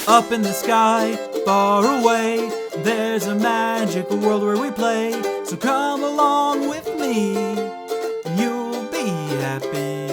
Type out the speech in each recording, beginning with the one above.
Up in the sky, far away, there's a magical world where we play. So come along with me, you'll be happy.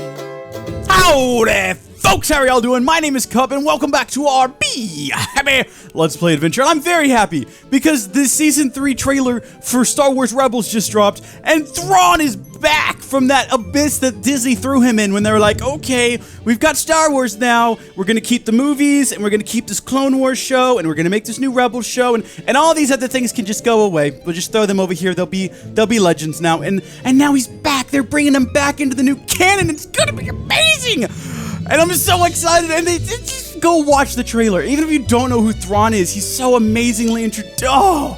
Howdy, folks! How are y'all doing? My name is Cub, and welcome back to our BeeHappy Let's Play adventure. And I'm very happy because the Season 3 trailer for Star Wars Rebels just dropped, and Thrawn is back from that abyss that Disney threw him in when they were like, okay, we've got Star Wars now, we're gonna keep the movies, and we're gonna keep this Clone Wars show, and we're gonna make this new Rebels show, and all these other things can just go away. We'll just throw them over here. They'll be legends now, and now he's back. They're bringing him back into the new canon. It's gonna be amazing, and I'm so excited. And they just go watch the trailer. Even if you don't know who Thrawn is, he's so amazingly introduced. Oh,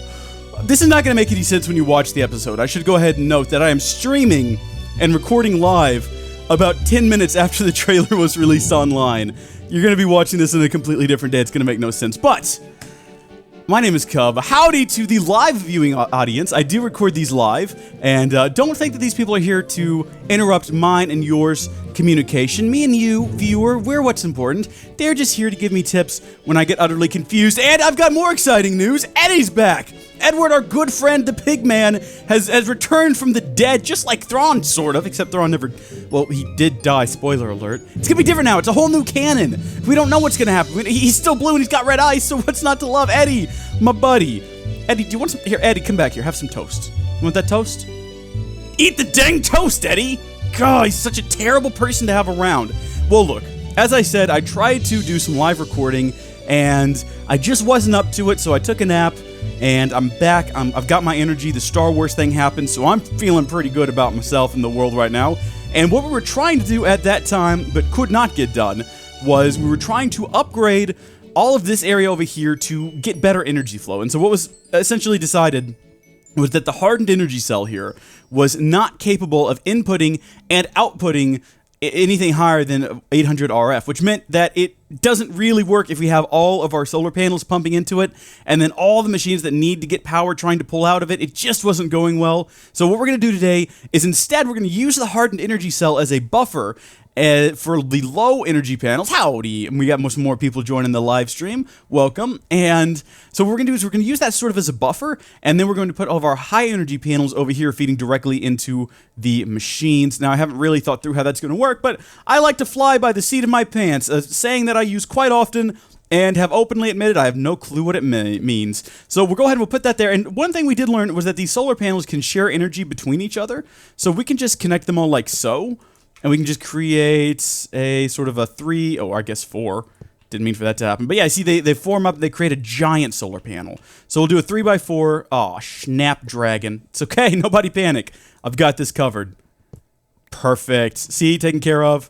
this is not going to make any sense when you watch the episode. I should go ahead and note that I am streaming and recording live about 10 minutes after the trailer was released online. You're going to be watching this in a completely different day. It's going to make no sense. But my name is Cub. Howdy to the live viewing audience. I do record these live, and don't think that these people are here to interrupt mine and yours communication. Me and you, viewer, we're what's important. They're just here to give me tips when I get utterly confused. And I've got more exciting news. Eddie's back. Edward, our good friend, the pig man, has returned from the dead, just like Thrawn, sort of, except Thrawn never, well, he did die, spoiler alert. It's gonna be different now. It's a whole new canon. We don't know what's gonna happen. He's still blue and he's got red eyes, so what's not to love? Eddie, my buddy. Eddie, do you want some? Here, Eddie, come back here. Have some toast. You want that toast? Eat the dang toast, Eddie! God, he's such a terrible person to have around. Well, look, as I said, I tried to do some live recording, and I just wasn't up to it, so I took a nap, and I'm back. I've got my energy. The Star Wars thing happened, so I'm feeling pretty good about myself and the world right now. And what we were trying to do at that time, but could not get done, was we were trying to upgrade all of this area over here to get better energy flow. And so what was essentially decided was that the hardened energy cell here was not capable of inputting and outputting anything higher than 800 RF, which meant that it doesn't really work if we have all of our solar panels pumping into it, and then all the machines that need to get power trying to pull out of it. It just wasn't going well. So what we're going to do today is instead we're going to use the hardened energy cell as a buffer for the low energy panels. Howdy! And we got much more people joining the live stream. Welcome. And so what we're going to do is we're going to use that sort of as a buffer, and then we're going to put all of our high energy panels over here feeding directly into the machines. Now, I haven't really thought through how that's going to work, but I like to fly by the seat of my pants, a saying that I use quite often and have openly admitted I have no clue what it means. So we'll go ahead and we'll put that there. And one thing we did learn was that these solar panels can share energy between each other. So we can just connect them all like so. And we can just create a sort of a 3, oh, I guess 4. Didn't mean for that to happen. But yeah, see, they form up, they create a giant solar panel. So we'll do a 3x4. Oh, snapdragon. It's okay, nobody panic. I've got this covered. Perfect. See, taken care of.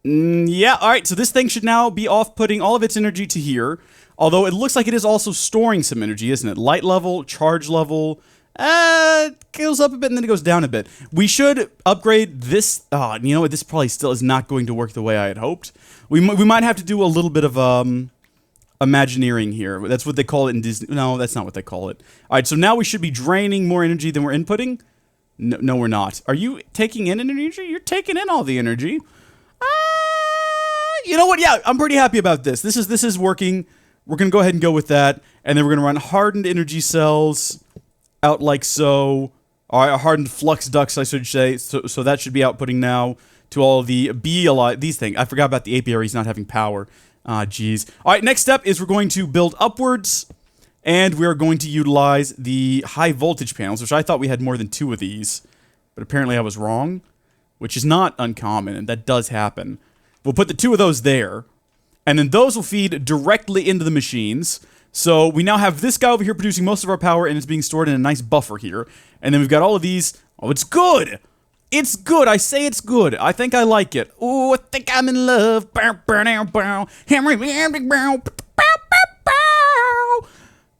Yeah, all right, so this thing should now be off putting all of its energy to here. Although it looks like it is also storing some energy, isn't it? Light level, charge level. It goes up a bit and then it goes down a bit. We should upgrade this. You know what? This probably still is not going to work the way I had hoped. We might have to do a little bit of Imagineering here. That's what they call it in Disney. No, that's not what they call it. All right, so now we should be draining more energy than we're inputting. No, we're not. Are you taking in energy? You're taking in all the energy. You know what? Yeah, I'm pretty happy about this. This is working. We're gonna go ahead and go with that, and then we're gonna run hardened energy cells out like so. All right, hardened flux ducts, I should say. So that should be outputting now to all of the these things. I forgot about the apiaries not having power. Geez. All right, next step is we're going to build upwards, and we're going to utilize the high voltage panels, which I thought we had more than 2 of these, but apparently I was wrong, which is not uncommon, and that does happen. We'll put the 2 of those there, and then those will feed directly into the machines. So we now have this guy over here producing most of our power, and it's being stored in a nice buffer here. And then we've got all of these. Oh, it's good! It's good! I say it's good. I think I like it. Oh, I think I'm in love.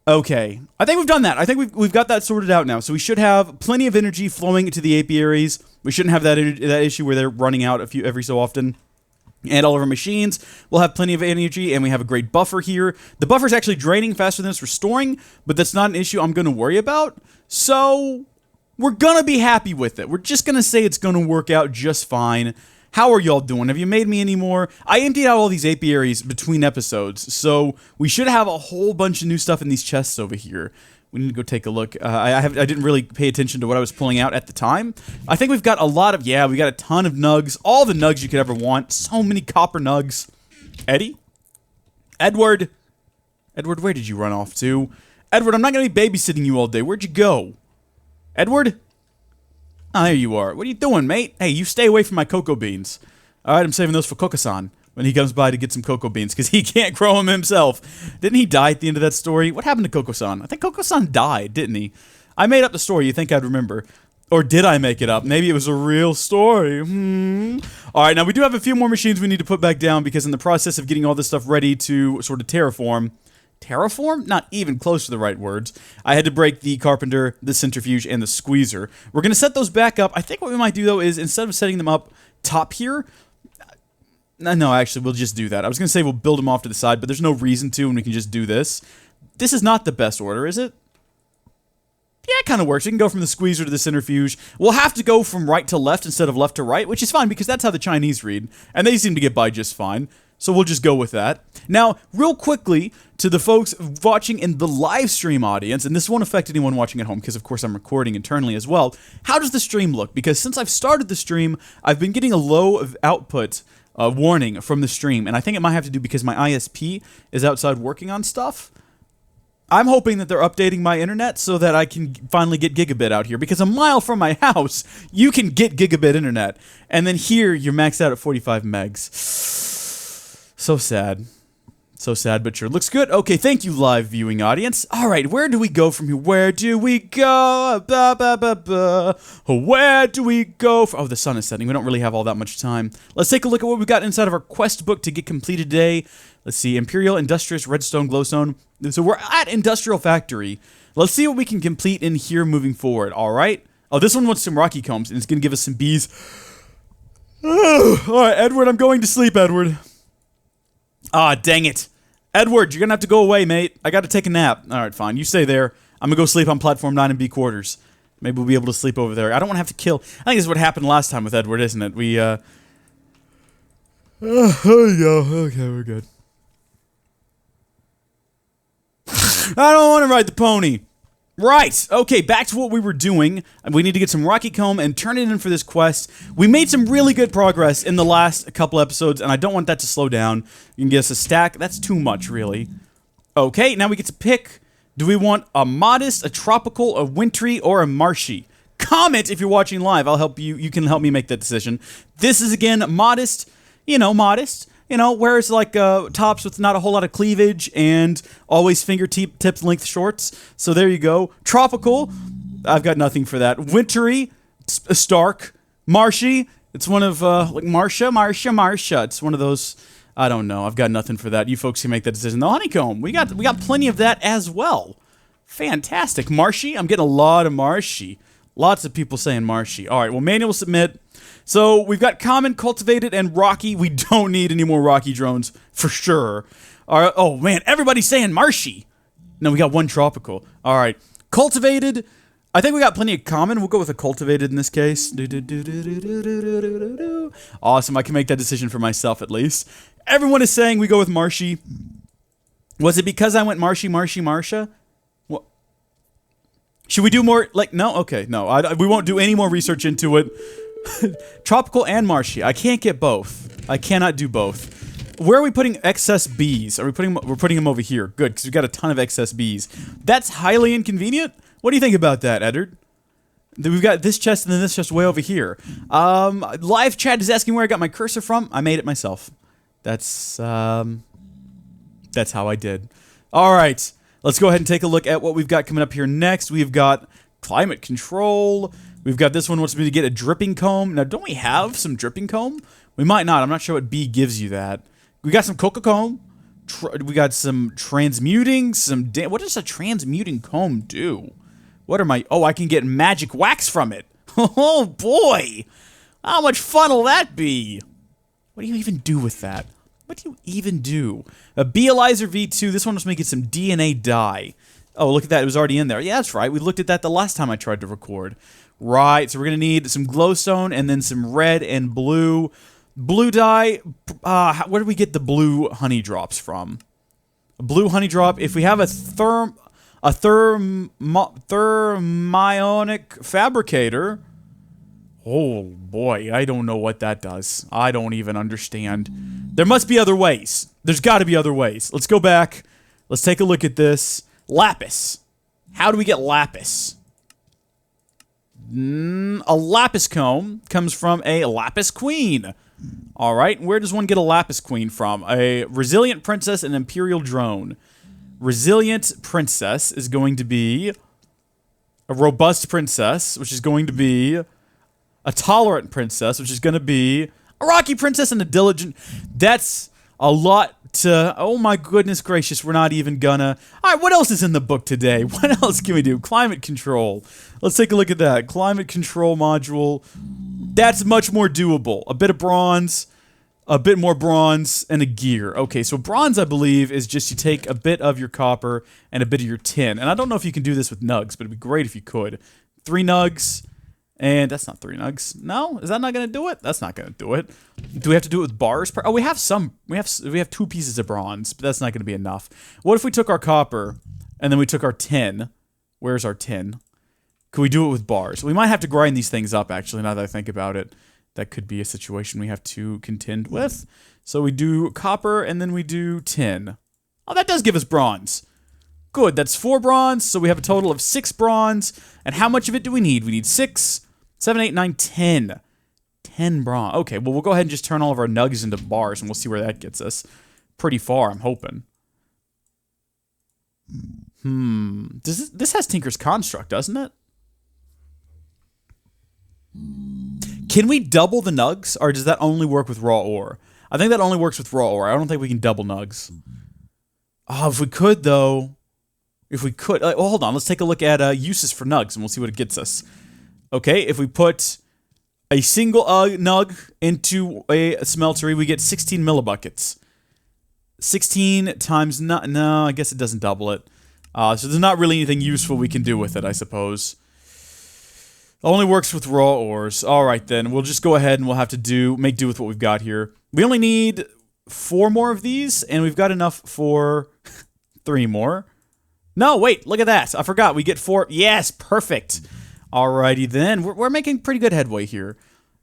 Okay, I think we've done that. I think we've got that sorted out now. So we should have plenty of energy flowing into the apiaries. We shouldn't have that issue where they're running out every so often. And all of our machines will have plenty of energy, and we have a great buffer here. The buffer's actually draining faster than it's restoring, but that's not an issue I'm going to worry about. So we're going to be happy with it. We're just going to say it's going to work out just fine. How are y'all doing? Have you made me any more? I emptied out all these apiaries between episodes, so we should have a whole bunch of new stuff in these chests over here. We need to go take a look. I didn't really pay attention to what I was pulling out at the time. I think we've got a lot of, we got a ton of nugs. All the nugs you could ever want. So many copper nugs. Eddie? Edward? Edward, where did you run off to? Edward, I'm not going to be babysitting you all day. Where'd you go? Edward? Oh, there you are. What are you doing, mate? Hey, you stay away from my cocoa beans. All right, I'm saving those for Coco-san when he comes by to get some cocoa beans, because he can't grow them himself. Didn't he die at the end of that story? What happened to Coco-san? I think Coco-san died, didn't he? I made up the story. You think I'd remember. Or did I make it up? Maybe it was a real story. All right, now we do have a few more machines we need to put back down, because in the process of getting all this stuff ready to sort of terraform, not even close to the right words, I had to break the carpenter, the centrifuge, and the squeezer. We're going to set those back up. I think what we might do, though, is instead of setting them up top here, no, actually, we'll just do that. I was going to say we'll build them off to the side, but there's no reason to, and we can just do this. This is not the best order, is it? Yeah, it kind of works. We can go from the squeezer to the centrifuge. We'll have to go from right to left instead of left to right, which is fine, because that's how the Chinese read, and they seem to get by just fine. So we'll just go with that. Now, real quickly, to the folks watching in the live stream audience, and this won't affect anyone watching at home because, of course, I'm recording internally as well, how does the stream look? Because since I've started the stream, I've been getting a low of output warning from the stream, and I think it might have to do because my ISP is outside working on stuff. I'm hoping that they're updating my internet so that I can finally get gigabit out here, because a mile from my house, you can get gigabit internet, and then here, you're maxed out at 45 megs. So sad. So sad, but sure. Looks good. Okay, thank you, live viewing audience. All right, where do we go from here? Where do we go? Where do we go? Oh, the sun is setting. We don't really have all that much time. Let's take a look at what we've got inside of our quest book to get completed today. Let's see. Imperial, Industrious, Redstone, Glowstone. So we're at Industrial Factory. Let's see what we can complete in here moving forward, all right? Oh, this one wants some rocky combs, and it's going to give us some bees. All right, Edward, I'm going to sleep, Edward. Ah, dang it. Edward, you're going to have to go away, mate. I got to take a nap. All right, fine. You stay there. I'm going to go sleep on platform 9 in B quarters. Maybe we'll be able to sleep over there. I don't want to have to kill. I think this is what happened last time with Edward, isn't it? We, there we go. Okay, we're good. I don't want to ride the pony. Right, okay, back to what we were doing. We need to get some Rocky Comb and turn it in for this quest. We made some really good progress in the last couple episodes, and I don't want that to slow down. You can get us a stack. That's too much, really. Okay, now we get to pick. Do we want a modest, a tropical, a wintry, or a marshy? Comment if you're watching live. I'll help you. You can help me make that decision. This is, again, modest. Modest. Wears like tops with not a whole lot of cleavage and always fingertip length shorts. So there you go. Tropical, I've got nothing for that. Wintry, stark. Marshy, it's one of like Marsha. It's one of those. I don't know. I've got nothing for that. You folks can make that decision. The honeycomb, we got plenty of that as well. Fantastic. Marshy, I'm getting a lot of marshy. Lots of people saying marshy. All right. Well, manual submit. So we've got common, cultivated, and rocky. We don't need any more rocky drones for sure. All right. Oh man, everybody's saying marshy. No, we got one tropical. All right, cultivated. I think we got plenty of common. We'll go with a cultivated in this case. Awesome. I can make that decision for myself at least. Everyone is saying we go with marshy. Was it because I went marshy, Marsha? What? Should we do more? No. Okay. No. We won't do any more research into it. Tropical and marshy. I can't get both. I cannot do both. Where are we putting excess bees? We're putting them over here. Good, because we've got a ton of excess bees. That's highly inconvenient. What do you think about that, Eddard? We've got this chest and then this chest way over here. Live chat is asking where I got my cursor from. I made it myself. That's how I did. All right, let's go ahead and take a look at what we've got coming up here next. We've got climate control. We've got this one wants me to get a dripping comb. Now, don't we have some dripping comb? We might not. I'm not sure what bee gives you that. We got some cocoa comb. We got some transmuting. What does a transmuting comb do? What are my... Oh, I can get magic wax from it. Oh, boy. How much fun will that be? What do you even do with that? What do you even do? A Beealyzer V2. This one was making some DNA dye. Oh, look at that. It was already in there. Yeah, that's right. We looked at that the last time I tried to record. Right, so we're going to need some glowstone and then some red and blue. Blue dye, where do we get the blue honey drops from? A blue honey drop, if we have a thermionic fabricator. Oh boy, I don't know what that does. I don't even understand. There must be other ways. There's got to be other ways. Let's go back. Let's take a look at this. Lapis. How do we get lapis? A lapis comb comes from a lapis queen. All right, where does one get a lapis queen from? A resilient princess and imperial drone. Resilient princess is going to be a robust princess, which is going to be a tolerant princess, which is going to be a rocky princess and a diligent. That's a lot to... Oh my goodness gracious, we're not even gonna... Alright, what else is in the book today? What else can we do? Climate control. Let's take a look at that. Climate control module. That's much more doable. A bit of bronze, a bit more bronze, and a gear. Okay, so bronze, I believe, is just you take a bit of your copper and a bit of your tin. And I don't know if you can do this with nugs, but it'd be great if you could. 3 nugs... And that's not 3 nugs. No? Is that not going to do it? That's not going to do it. Do we have to do it with bars? Oh, we have some. We have 2 pieces of bronze, but that's not going to be enough. What if we took our copper, and then we took our tin? Where's our tin? Could we do it with bars? We might have to grind these things up, actually, now that I think about it. That could be a situation we have to contend with. So we do copper, and then we do tin. Oh, that does give us bronze. Good, that's 4 bronze, so we have a total of 6 bronze. And how much of it do we need? We need 6, 7, 8, 9, 10. 10 bronze. Okay, well, we'll go ahead and just turn all of our nugs into bars, and we'll see where that gets us. Pretty far, I'm hoping. This has Tinker's Construct, doesn't it? Can we double the nugs, or does that only work with raw ore? I think that only works with raw ore. I don't think we can double nugs. Oh, if we could, though... If we could... well, hold on. Let's take a look at uses for nugs, and we'll see what it gets us. Okay, if we put a single nug into a smeltery, we get 16 millibuckets. 16 times... No, I guess it doesn't double it. So there's not really anything useful we can do with it, I suppose. Only works with raw ores. Alright, then. We'll just go ahead and we'll have to make do with what we've got here. We only need 4 more of these, and we've got enough for 3 more. No, wait, look at that. I forgot. We get 4. Yes, perfect. Alrighty then. We're making pretty good headway here.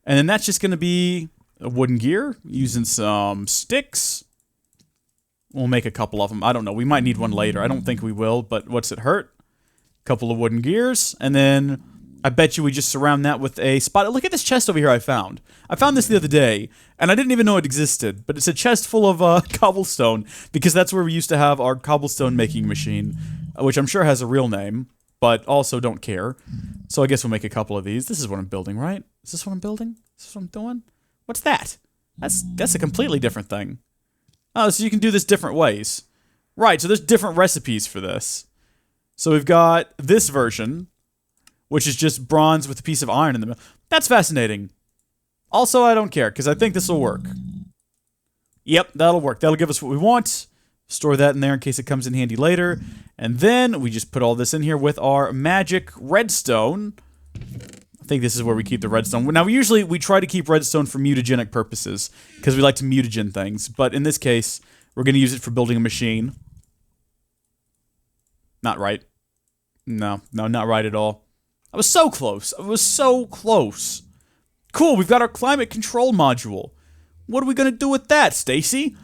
And then that's just going to be a wooden gear using some sticks. We'll make a couple of them. I don't know. We might need one later. I don't think we will, but what's it hurt? Couple of wooden gears. And then I bet you we just surround that with a spot. Look at this chest over here I found. I found this the other day, and I didn't even know it existed. But it's a chest full of cobblestone, because that's where we used to have our cobblestone making machine, which I'm sure has a real name, but also don't care. So I guess we'll make a couple of these. This is what I'm building, right? Is this what I'm building? Is this what I'm doing? What's that? That's a completely different thing. Oh, so you can do this different ways. Right, so there's different recipes for this. So we've got this version, which is just bronze with a piece of iron in the middle. That's fascinating. Also, I don't care, because I think this will work. Yep, that'll work. That'll give us what we want. Store that in there in case it comes in handy later. And then we just put all this in here with our magic redstone. I think this is where we keep the redstone. Now, usually we try to keep redstone for mutagenic purposes, because we like to mutagen things. But in this case, we're going to use it for building a machine. Not right. No, not right at all. I was so close. I was so close. Cool, we've got our climate control module. What are we going to do with that, Stacy?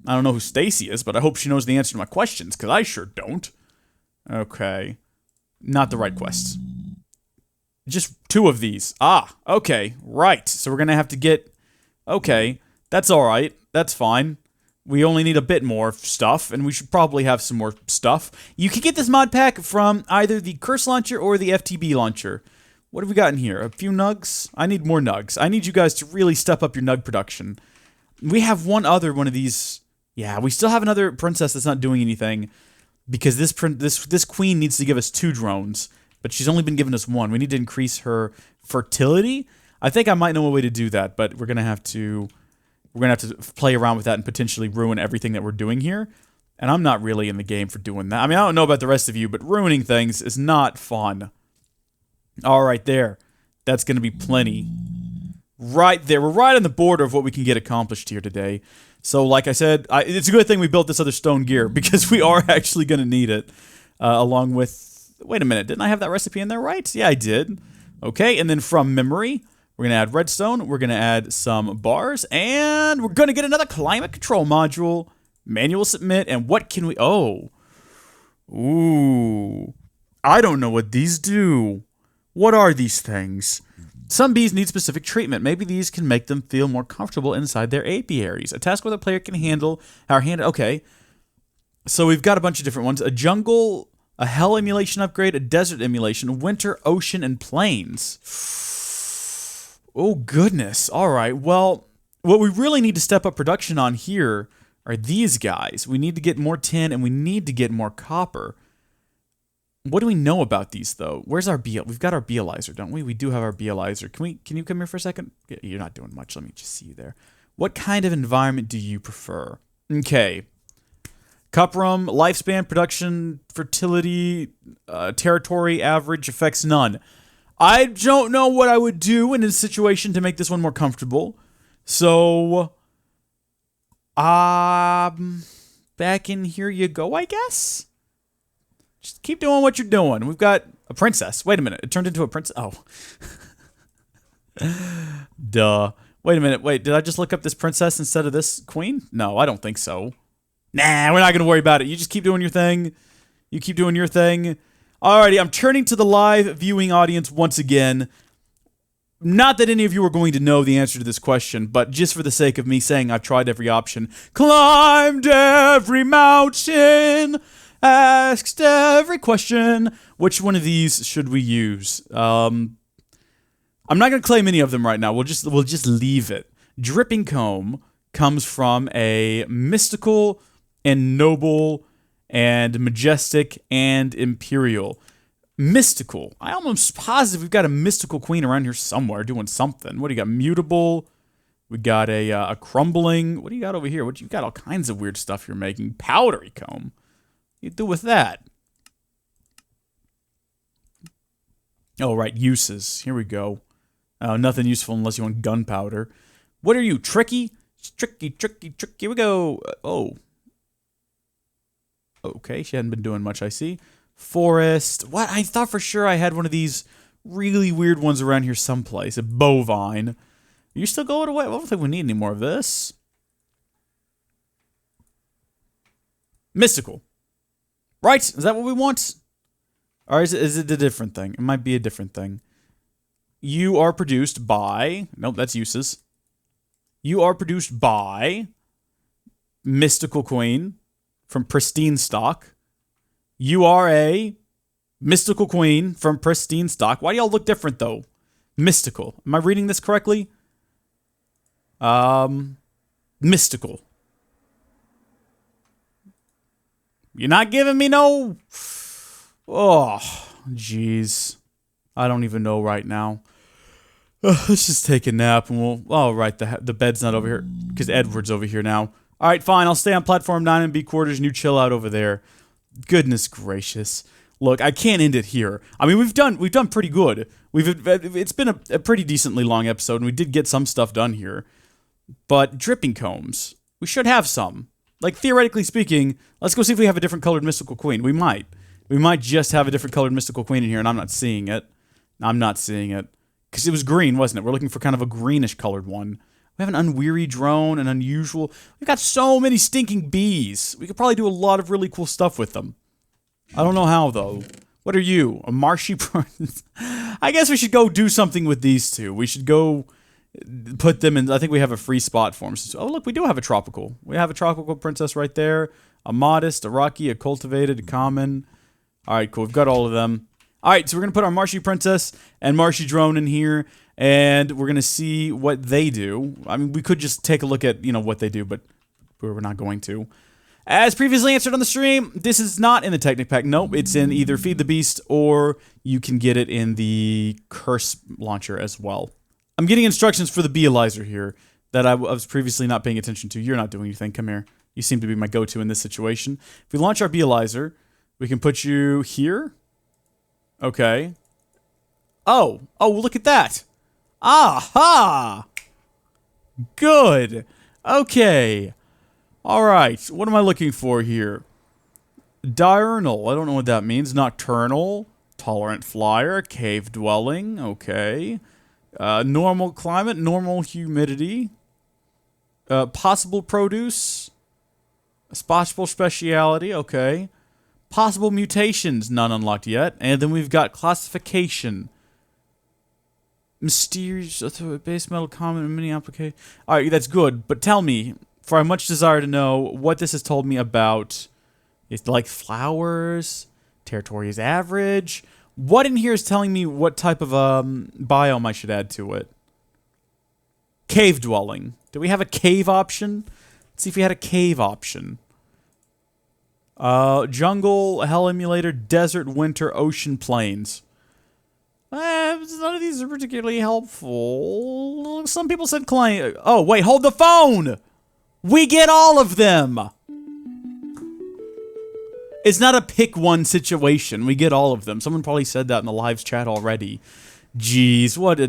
I don't know who Stacy is, but I hope she knows the answer to my questions, because I sure don't. Okay. Not the right quests. Just 2 of these. Ah, okay, right. So we're going to have to get... Okay, that's alright. That's fine. We only need a bit more stuff, and we should probably have some more stuff. You can get this mod pack from either the Curse Launcher or the FTB Launcher. What have we got in here? A few nugs? I need more nugs. I need you guys to really step up your nug production. We have one of these... Yeah, we still have another princess that's not doing anything, because this queen needs to give us 2 drones, but she's only been giving us 1. We need to increase her fertility. I think I might know a way to do that, but we're gonna have to play around with that and potentially ruin everything that we're doing here. And I'm not really in the game for doing that. I mean, I don't know about the rest of you, but ruining things is not fun. All right, there. That's gonna be plenty. right there. We're right on the border of what we can get accomplished here today. So, like I said, it's a good thing we built this other stone gear because we are actually going to need it, along with... Wait a minute, didn't I have that recipe in there right? Yeah, I did. Okay, and then from memory, we're going to add redstone, we're going to add some bars, and we're going to get another climate control module, manual submit, and what can we... Oh. Ooh. I don't know what these do. What are these things? Some bees need specific treatment. Maybe these can make them feel more comfortable inside their apiaries. A task where the player can handle our hand. Okay. So we've got a bunch of different ones. A jungle, a hell emulation upgrade, a desert emulation, winter, ocean, and plains. Oh, goodness. All right. Well, what we really need to step up production on here are these guys. We need to get more tin, and we need to get more copper. What do we know about these, though? Where's our We've got our Beealyzer, don't we? We do have our Beealyzer. Can you come here for a second? You're not doing much. Let me just see you there. What kind of environment do you prefer? Okay. Cup room, lifespan, production, fertility, territory, average, effects, none. I don't know what I would do in this situation to make this one more comfortable. So, back in here you go, I guess? Just keep doing what you're doing. We've got a princess. Wait a minute. It turned into a princess. Oh. Duh. Wait a minute. Wait, did I just look up this princess instead of this queen? No, I don't think so. Nah, we're not going to worry about it. You just keep doing your thing. You keep doing your thing. Alrighty, I'm turning to the live viewing audience once again. Not that any of you are going to know the answer to this question, but just for the sake of me saying I've tried every option. Climbed every mountain. Asked every question. Which one of these should we use? I'm not going to claim any of them right now. We'll just leave it. Dripping Comb comes from a mystical and noble and majestic and imperial. Mystical. I'm almost positive we've got a mystical queen around here somewhere doing something. What do you got? Mutable. We got a crumbling. What do you got over here? You got all kinds of weird stuff you're making. Powdery Comb. You do with that? Oh, right, uses. Here we go. Nothing useful unless you want gunpowder. What are you, tricky? Tricky. Here we go. Oh. Okay, she hadn't been doing much, I see. Forest. What? I thought for sure I had one of these really weird ones around here someplace. A bovine. Are you still going away? I don't think we need any more of this. Mystical. Right? Is that what we want? Or is it a different thing? It might be a different thing. You are produced by... Nope, that's uses. You are produced by... Mystical Queen from Pristine Stock. You are a... Mystical Queen from Pristine Stock. Why do y'all look different, though? Mystical. Am I reading this correctly? Mystical. You're not giving me no... Oh, jeez. I don't even know right now. Let's just take a nap and we'll... Oh, right, the bed's not over here because Edward's over here now. All right, fine. I'll stay on platform 9 and B quarters and you chill out over there. Goodness gracious. Look, I can't end it here. I mean, we've done pretty good. It's been a pretty decently long episode and we did get some stuff done here. But dripping combs, we should have some. Like, theoretically speaking, let's go see if we have a different colored mystical queen. We might. We might just have a different colored mystical queen in here, and I'm not seeing it. I'm not seeing it. Because it was green, wasn't it? We're looking for kind of a greenish colored one. We have an unweary drone, an unusual... We've got so many stinking bees. We could probably do a lot of really cool stuff with them. I don't know how, though. What are you? A marshy... I guess we should go do something with these two. We should go... Put them in... I think we have a free spot for them. Oh, look, we do have a tropical. We have a tropical princess right there. A modest, a rocky, a cultivated, a common. All right, cool. We've got all of them. All right, so we're going to put our marshy princess and marshy drone in here, and we're going to see what they do. I mean, we could just take a look at, what they do, but we're not going to. As previously answered on the stream, this is not in the Technic Pack. Nope, it's in either Feed the Beast or you can get it in the Curse Launcher as well. I'm getting instructions for the Beealyzer here that I was previously not paying attention to. You're not doing anything. Come here. You seem to be my go-to in this situation. If we launch our Beealyzer, we can put you here. Okay. Oh, look at that. Aha! Good. Okay. All right. What am I looking for here? Diurnal. I don't know what that means. Nocturnal. Tolerant flyer. Cave dwelling. Okay. Normal climate. Normal humidity. Possible produce. Possible speciality. Okay. Possible mutations. None unlocked yet. And then we've got classification. Mysterious base metal common mini application. All right, that's good. But tell me, for I much desire to know what this has told me about. It's like flowers. Territory is average. What in here is telling me what type of biome I should add to it? Cave dwelling. Do we have a cave option? Let's see if we had a cave option. Jungle, hell emulator, desert, winter, ocean, plains. None of these are particularly helpful. Some people said claim. Oh, wait, hold the phone! We get all of them! It's not a pick one situation. We get all of them. Someone probably said that in the live chat already. Jeez, what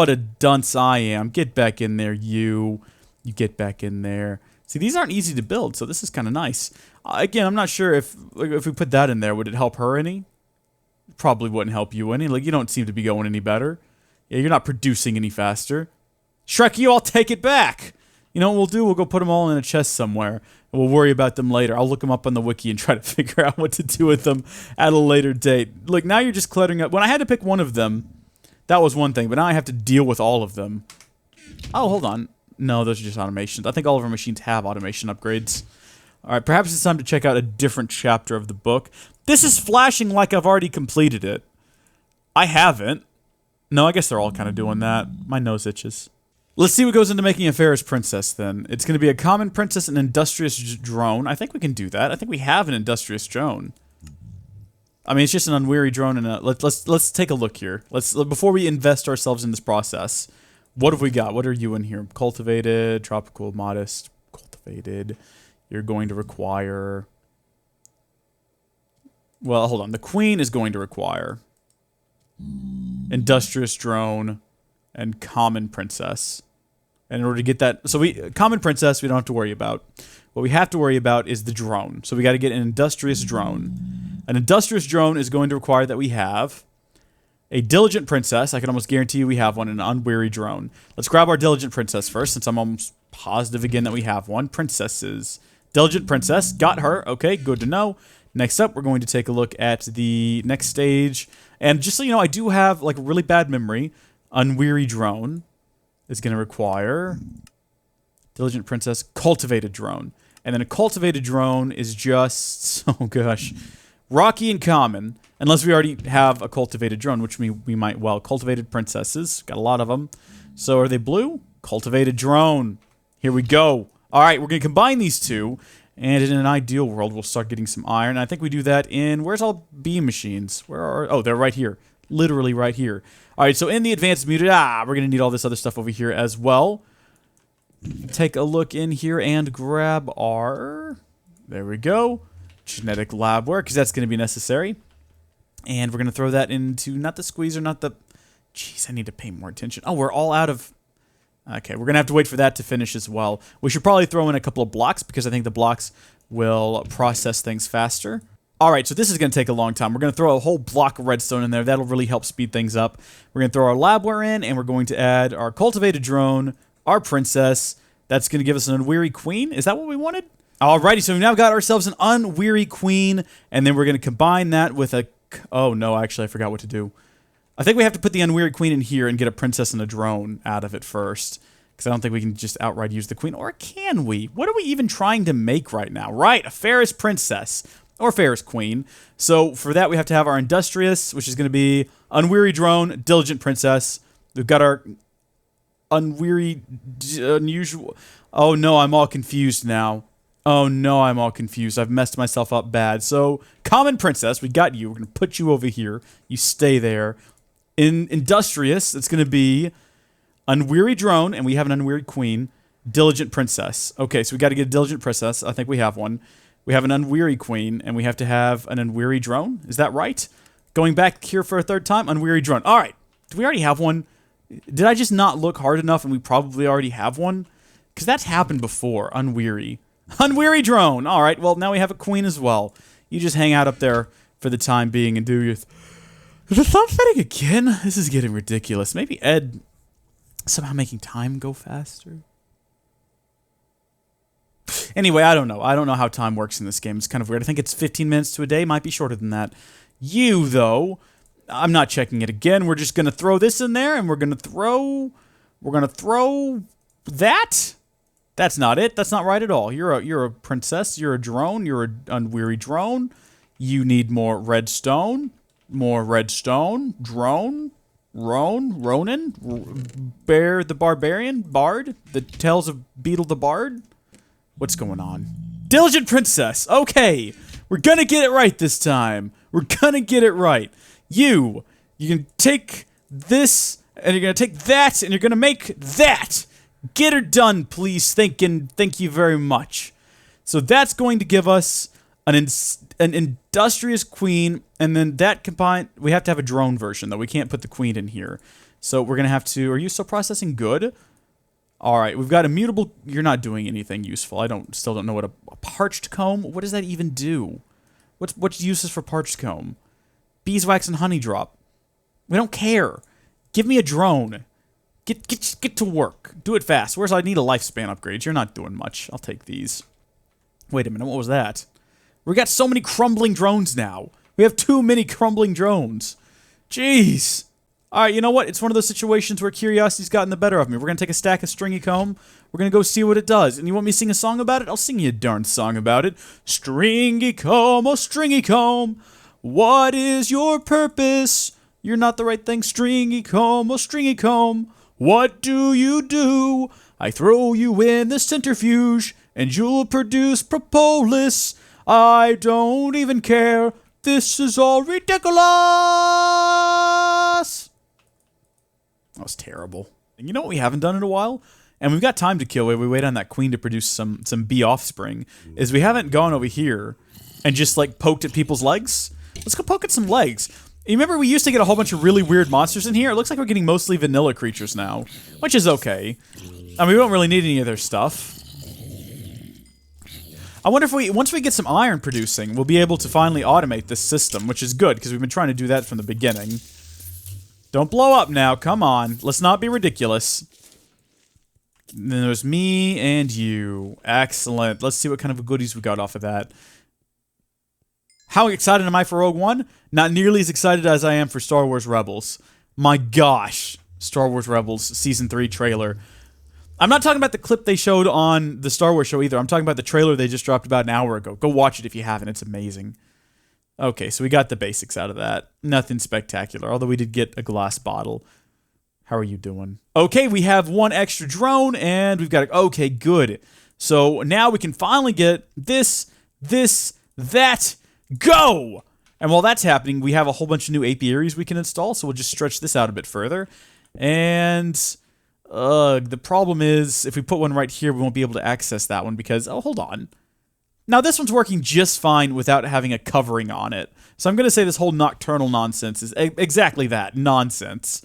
a dunce I am. Get back in there, you. You get back in there. See, these aren't easy to build, so this is kind of nice. Again, I'm not sure if we put that in there, would it help her any? Probably wouldn't help you any. Like, you don't seem to be going any better. Yeah, you're not producing any faster. Shrek, you all take it back. You know what we'll do? We'll go put them all in a chest somewhere. And we'll worry about them later. I'll look them up on the wiki and try to figure out what to do with them at a later date. Look, now you're just cluttering up. When I had to pick one of them, that was one thing. But now I have to deal with all of them. Oh, hold on. No, those are just automations. I think all of our machines have automation upgrades. All right, perhaps it's time to check out a different chapter of the book. This is flashing like I've already completed it. I haven't. No, I guess they're all kind of doing that. My nose itches. Let's see what goes into making a Ferris princess, then. It's going to be a common princess and industrious drone. I think we can do that. I think we have an industrious drone. I mean, it's just an unweary drone. And let's take a look here. Before we invest ourselves in this process, what have we got? What are you in here? Cultivated, tropical, modest, cultivated. You're going to require... Well, hold on. The queen is going to require industrious drone and common princess. And in order to get that... So common princess, we don't have to worry about. What we have to worry about is the drone. So we got to get an industrious drone. An industrious drone is going to require that we have a diligent princess. I can almost guarantee you we have one, and an unweary drone. Let's grab our diligent princess first, since I'm almost positive again that we have one. Princesses. Diligent princess. Got her. Okay, good to know. Next up, we're going to take a look at the next stage. And just so you know, I do have like a really bad memory. Unweary drone is going to require diligent princess, cultivated drone. And then a cultivated drone is just, oh gosh, rocky and common. Unless we already have a cultivated drone, which we might well. Cultivated princesses. Got a lot of them. So are they blue? Cultivated drone. Here we go. All right, we're going to combine these two. And in an ideal world, we'll start getting some iron. I think we do that in... Where's all bee machines? Where are... Oh, they're right here. Literally right here. All right, so in the advanced muted... we're going to need all this other stuff over here as well. Take a look in here and grab our... There we go. Genetic lab work, because that's going to be necessary. And we're going to throw that into... Not the squeezer, not the... Jeez, I need to pay more attention. Oh, we're all out of... Okay, we're going to have to wait for that to finish as well. We should probably throw in a couple of blocks because I think the blocks will process things faster. All right, so this is going to take a long time. We're going to throw a whole block of redstone in there. That'll really help speed things up. We're going to throw our labware in, and we're going to add our cultivated drone, our princess. That's going to give us an unweary queen. Is that what we wanted? Alrighty, so we've now got ourselves an unweary queen, and then we're going to combine that with a... Oh, no, actually, I forgot what to do. I think we have to put the unweary queen in here and get a princess and a drone out of it first. Because I don't think we can just outright use the queen. Or can we? What are we even trying to make right now? Right, a Ferris princess. Or Ferris queen. So for that, we have to have our industrious, which is going to be unweary drone, diligent princess. We've got our unweary, unusual... Oh no, I'm all confused now. Oh no, I'm all confused. I've messed myself up bad. So, common princess, we got you. We're going to put you over here. You stay there. In industrious, it's going to be unweary drone, and we have an unweary queen. Diligent princess. Okay, so we got to get a diligent princess. I think we have one. We have an unweary queen, and we have to have an unweary drone. Is that right? Going back here for a third time, unweary drone. All right. Do we already have one? Did I just not look hard enough, and we probably already have one? Because that's happened before. Unweary. Unweary drone. All right, well, now we have a queen as well. You just hang out up there for the time being and do your... Is the thumb fitting again? This is getting ridiculous. Maybe Ed somehow making time go faster? Anyway, I don't know. I don't know how time works in this game. It's kind of weird. I think it's 15 minutes to a day. Might be shorter than that. You, though, I'm not checking it again. We're just going to throw this in there, and we're going to throw that. That's not it. That's not right at all. You're a princess. You're a drone. You're an unweary drone. You need more redstone. More redstone. Drone. Ronan. Bear the Barbarian. Bard. The Tales of Beetle the Bard. What's going on? Diligent Princess. Okay. We're gonna get it right this time. We're gonna get it right. You can take this, and you're gonna take that, and you're gonna make that. Get her done, please. Thank you very much. So that's going to give us an industrious queen, and then that combined, we have to have a drone version, though. We can't put the queen in here. So we're gonna have to, are you still processing? Good. Alright, we've got immutable... You're not doing anything useful. I still don't know what a parched comb... What does that even do? What's uses for parched comb? Beeswax and honey drop. We don't care. Give me a drone. Get to work. Do it fast. Whereas I need a lifespan upgrade. You're not doing much. I'll take these. Wait a minute, what was that? We got so many crumbling drones now. We have too many crumbling drones. Jeez. Alright, you know what? It's one of those situations where curiosity's gotten the better of me. We're gonna take a stack of stringy comb. We're gonna go see what it does. And you want me to sing a song about it? I'll sing you a darn song about it. Stringy comb, oh stringy comb, what is your purpose? You're not the right thing. Stringy comb, oh stringy comb, what do you do? I throw you in the centrifuge, and you'll produce propolis. I don't even care. This is all ridiculous. That was terrible. And you know what we haven't done in a while? And we've got time to kill while we wait on that queen to produce some bee offspring. Is we haven't gone over here and just like poked at people's legs. Let's go poke at some legs. You remember we used to get a whole bunch of really weird monsters in here? It looks like we're getting mostly vanilla creatures now, which is okay. I mean, we don't really need any of their stuff. I wonder if once we get some iron producing, we'll be able to finally automate this system, which is good, because we've been trying to do that from the beginning. Don't blow up now, come on. Let's not be ridiculous. And then there's me and you. Excellent. Let's see what kind of goodies we got off of that. How excited am I for Rogue One? Not nearly as excited as I am for Star Wars Rebels. My gosh. Star Wars Rebels Season 3 trailer. I'm not talking about the clip they showed on the Star Wars show either. I'm talking about the trailer they just dropped about an hour ago. Go watch it if you haven't. It's amazing. Okay, so we got the basics out of that. Nothing spectacular, although we did get a glass bottle. How are you doing? Okay, we have one extra drone, and we've got... Okay, good. So now we can finally get this, that, go! And while that's happening, we have a whole bunch of new apiaries we can install, so we'll just stretch this out a bit further. And... the problem is, if we put one right here, we won't be able to access that one because... Oh, hold on. Now, this one's working just fine without having a covering on it. So I'm going to say this whole nocturnal nonsense is exactly that, nonsense.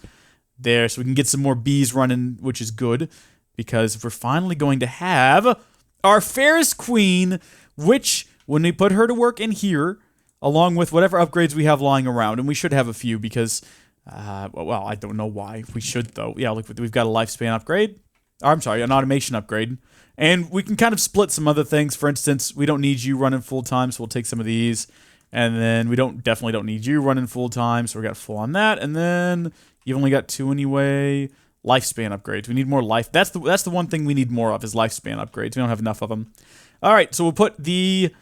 There, so we can get some more bees running, which is good. Because we're finally going to have our fairest queen, which, when we put her to work in here, along with whatever upgrades we have lying around, and we should have a few because... well, I don't know why. We should, though. Yeah, look, we've got a lifespan upgrade. I'm sorry, an automation upgrade. And we can kind of split some other things. For instance, we don't need you running full-time, so we'll take some of these. And then we definitely don't need you running full-time, so we got full on that. And then you've only got 2 anyway. Lifespan upgrades. We need more life. That's the one thing we need more of is lifespan upgrades. We don't have enough of them. All right, so we'll put the...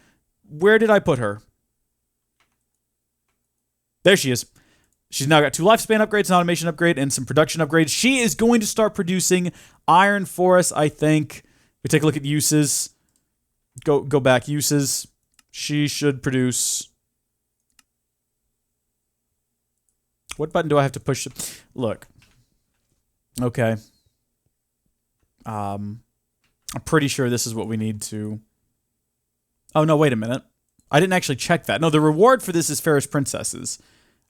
Where did I put her? There she is. She's now got 2 lifespan upgrades, an automation upgrade, and some production upgrades. She is going to start producing iron for us, I think. We take a look at uses. Go back. Uses. She should produce... What button do I have to push? Look. Okay. I'm pretty sure this is what we need to... Oh, no, wait a minute. I didn't actually check that. No, the reward for this is Fairest Princesses.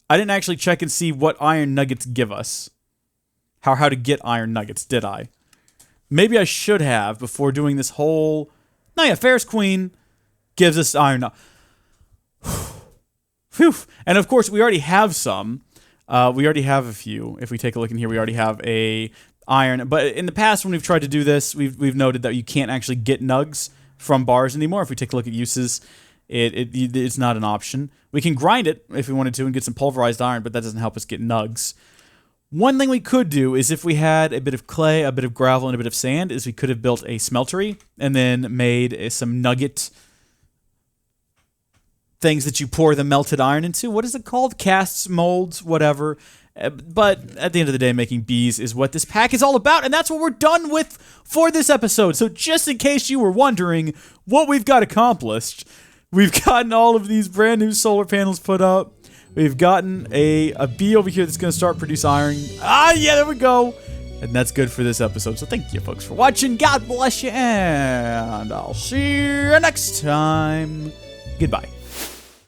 I didn't actually check and see what iron nuggets give us. How to get iron nuggets, did I? Maybe I should have before doing this whole... No, yeah, Fair's Queen gives us iron. Phew. And of course, we already have some. We already have a few. If we take a look in here, we already have a iron. But in the past, when we've tried to do this, we've noted that you can't actually get nugs from bars anymore. If we take a look at uses, it's not an option. We can grind it if we wanted to and get some pulverized iron, but that doesn't help us get nugs. One thing we could do is if we had a bit of clay, a bit of gravel, and a bit of sand, is we could have built a smeltery and then made some nugget things that you pour the melted iron into. What is it called? Casts, molds, whatever. But at the end of the day, making bees is what this pack is all about, and that's what we're done with for this episode. So just in case you were wondering what we've got accomplished, we've gotten all of these brand new solar panels put up. We've gotten a bee over here that's going to start produce iron. Yeah, there we go. And that's good for this episode. So thank you, folks, for watching. God bless you, and I'll see you next time. Goodbye.